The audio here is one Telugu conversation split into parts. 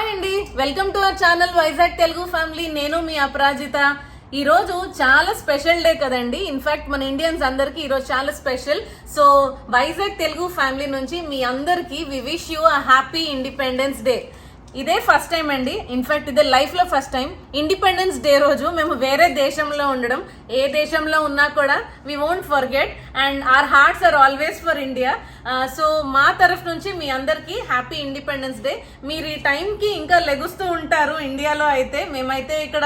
హాయ్ అండి, welcome to our channel Vizag Telugu family. నేను మీ అపరాజిత. ఈ రోజు చాలా స్పెషల్ డే కదండి. ఇన్ఫాక్ట్ మన ఇండియన్స్ అందరికి ఈ రోజు చాలా special. So Vizag Telugu family నుంచి మీ అందరికి we wish you a happy independence day. ఇదే ఫస్ట్ టైం అండి, ఇన్ఫాక్ట్ ఇదే లైఫ్ లో ఫస్ట్ టైం ఇండిపెండెన్స్ డే రోజు మేము వేరే దేశంలో ఉండడం. ఏ దేశంలో ఉన్నా కూడా we won't forget and our hearts are always for India. So మా తరఫు నుంచి మీ అందరికి హ్యాపీ ఇండిపెండెన్స్ డే. మీరు ఈ టైంకి ఇంకా లెగుస్తూ ఉంటారు ఇండియాలో అయితే. మేమైతే ఇక్కడ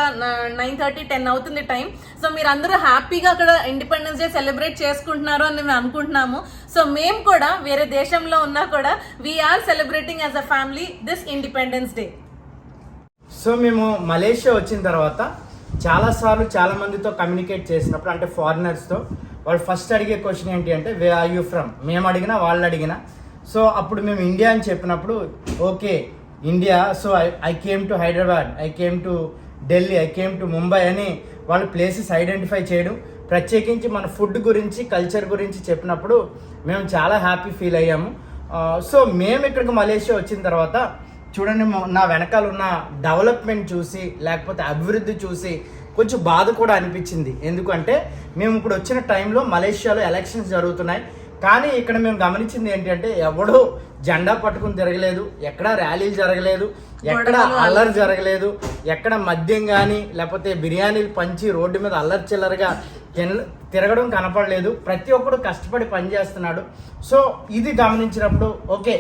9:30, 10 అవుతుంది టైం. సో మీరు అందరూ హ్యాపీగా అక్కడ ఇండిపెండెన్స్ డే సెలబ్రేట్ చేసుకుంటున్నారు అని మేము అనుకుంటున్నాము. సో మేము కూడా వేరే దేశంలో ఉన్నా కూడా we are celebrating as a family this independence day. So మేము మలేషియా వచ్చిన తర్వాత చాలాసార్లు చాలా మందితో కమ్యూనికేట్ చేసినప్పుడు, అంటే ఫారినర్స్తో, వాళ్ళు ఫస్ట్ అడిగే క్వశ్చన్ ఏంటి అంటే వే ఆర్ యూ ఫ్రమ్. మేము అడిగినా వాళ్ళు అడిగినా. సో అప్పుడు మేము ఇండియా అని చెప్పినప్పుడు okay India, so I came to Hyderabad, I came to Delhi, I came to Mumbai అని వాళ్ళు ప్లేసెస్ ఐడెంటిఫై చేయడం, ప్రత్యేకించి మన ఫుడ్ గురించి కల్చర్ గురించి చెప్పినప్పుడు మేము చాలా హ్యాపీ ఫీల్ అయ్యాము. సో మేము ఇక్కడికి మలేషియా వచ్చిన తర్వాత చూడండి, నా వెనకాల ఉన్న డెవలప్మెంట్ చూసి లేకపోతే అభివృద్ధి చూసి కొంచెం బాధ కూడా అనిపించింది. ఎందుకంటే మేము ఇప్పుడు వచ్చిన టైంలో మలేషియాలో ఎలక్షన్స్ జరుగుతున్నాయి, కానీ ఇక్కడ మేము గమనించింది ఏంటంటే ఎవడో జెండా పట్టుకుని తిరగలేదు, ఎక్కడ ర్యాలీలు జరగలేదు, ఎక్కడ అల్లరి జరగలేదు, ఎక్కడ మద్యం కానీ లేకపోతే బిర్యానీలు పంచి రోడ్డు మీద అల్లరి చిల్లరగా తిరగడం కనపడలేదు. ప్రతి ఒక్కడు కష్టపడి పనిచేస్తున్నాడు. సో ఇది గమనించినప్పుడు ఓకే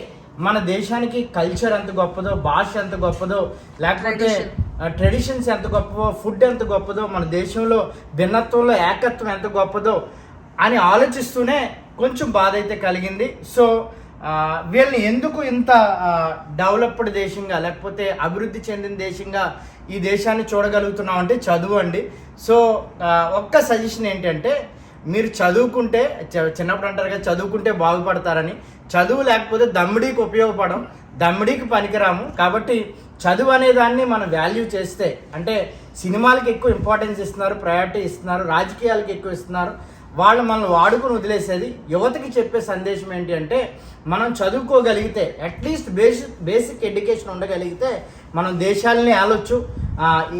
మన దేశానికి కల్చర్ ఎంత గొప్పదో, భాష ఎంత గొప్పదో, లేకపోతే ట్రెడిషన్స్ ఎంత గొప్పదో, ఫుడ్ ఎంత గొప్పదో, మన దేశంలో భిన్నత్వంలో ఏకత్వం ఎంత గొప్పదో అని ఆలోచిస్తూనే కొంచెం బాధ అయితే కలిగింది. సో వీళ్ళని ఎందుకు ఇంత డెవలప్డ్ దేశంగా లేకపోతే అభివృద్ధి చెందిన దేశంగా ఈ దేశాన్ని చూడగలుగుతున్నాం అంటే చదువు అండి. సో ఒక్క సజెషన్ ఏంటంటే మీరు చదువుకుంటే, చిన్నప్పుడు అంటారు కదా చదువుకుంటే బాగుపడతారని, చదువు లేకపోతే దమ్ముడికి ఉపయోగపడం, దమ్ముడికి పనికిరాము. కాబట్టి చదువు అనే దాన్ని మనం వాల్యూ చేస్తే, అంటే సినిమాలకి ఎక్కువ ఇంపార్టెన్స్ ఇస్తున్నారు, ప్రయారిటీ ఇస్తున్నారు, రాజకీయాలకి ఎక్కువ ఇస్తున్నారు, వాళ్ళు మనల్ని వాడుకుని వదిలేసేది. యువతకి చెప్పే సందేశం ఏంటి అంటే మనం చదువుకోగలిగితే, అట్లీస్ట్ బేసిక్ ఎడ్యుకేషన్ ఉండగలిగితే మనం దేశాలని ఆలోచు.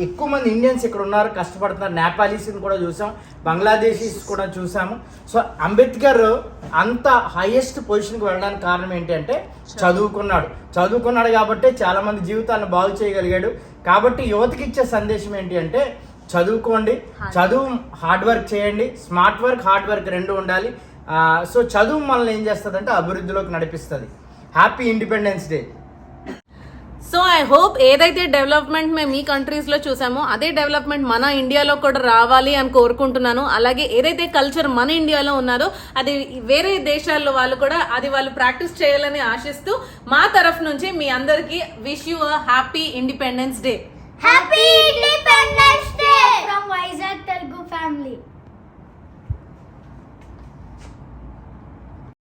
ఎక్కువ మంది ఇండియన్స్ ఇక్కడ ఉన్నారు, కష్టపడుతున్నారు. నేపాలీస్ని కూడా చూసాం, బంగ్లాదేశీస్ కూడా చూసాము. సో అంబేద్కర్ అంత హైయెస్ట్ పొజిషన్కి వెళ్ళడానికి కారణం ఏంటంటే చదువుకున్నాడు కాబట్టి చాలా మంది జీవితాలను బాగు చేయగలిగాడు. కాబట్టి యువతకి ఇచ్చే సందేశం ఏంటి అంటే చదువుకోండి, చదువు హార్డ్ వర్క్ చేయండి, స్మార్ట్ వర్క్ హార్డ్ వర్క్ రెండు ఉండాలి. సో చదువు మనల్ని ఏం చేస్తుంది అంటే అభివృద్ధిలోకి నడిపిస్తుంది. Happy independence day. So I hope ఏదైతే డెవలప్మెంట్ మేము ఈ కంట్రీస్లో చూసామో అదే డెవలప్మెంట్ మన ఇండియాలో కూడా రావాలి అని కోరుకుంటున్నాను. అలాగే ఏదైతే కల్చర్ మన ఇండియాలో ఉన్నదో అది వేరే దేశాల్లో వాళ్ళు కూడా అది వాళ్ళు ప్రాక్టీస్ చేయాలని ఆశిస్తూ మా తరఫు నుంచి మీ అందరికీ wish you a happy independence day. Happy